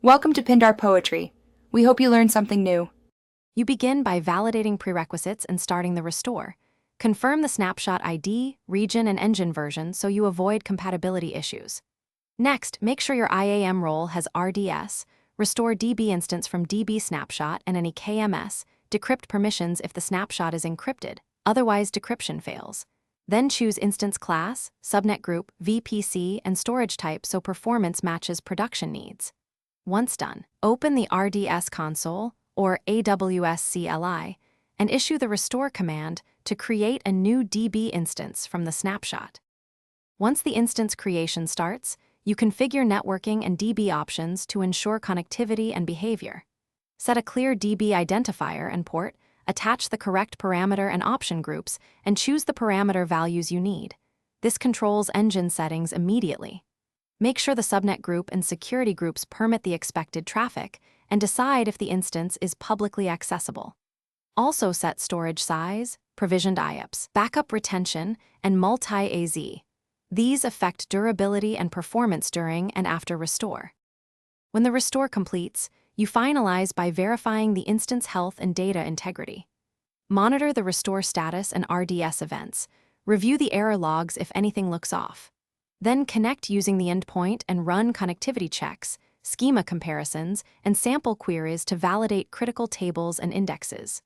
Welcome to Pindar Poetry. We hope you learned something new. You begin by validating prerequisites and starting the restore. Confirm the snapshot ID, region, and engine version so you avoid compatibility issues. Next, make sure your IAM role has RDS, restore DB instance from DB snapshot and any KMS, decrypt permissions if the snapshot is encrypted, otherwise decryption fails. Then choose instance class, subnet group, VPC, and storage type so performance matches production needs. Once done, open the RDS console, or AWS CLI, and issue the restore command to create a new DB instance from the snapshot. Once the instance creation starts, you configure networking and DB options to ensure connectivity and behavior. Set a clear DB identifier and port, attach the correct parameter and option groups, and choose the parameter values you need. This controls engine settings immediately. Make sure the subnet group and security groups permit the expected traffic, and decide if the instance is publicly accessible. Also set storage size, provisioned IAPS, backup retention, and multi-AZ. These affect durability and performance during and after restore. When the restore completes, you finalize by verifying the instance health and data integrity. Monitor the restore status and RDS events. Review the error logs if anything looks off. Then connect using the endpoint and run connectivity checks, schema comparisons, and sample queries to validate critical tables and indexes.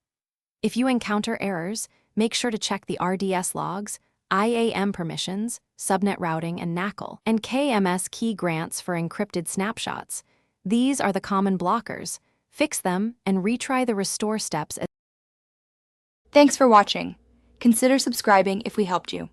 If you encounter errors, make sure to check the RDS logs, IAM permissions, subnet routing and NACL, and KMS key grants for encrypted snapshots. These are the common blockers. Fix them and retry the restore steps. Thanks for watching. Consider subscribing if we helped you.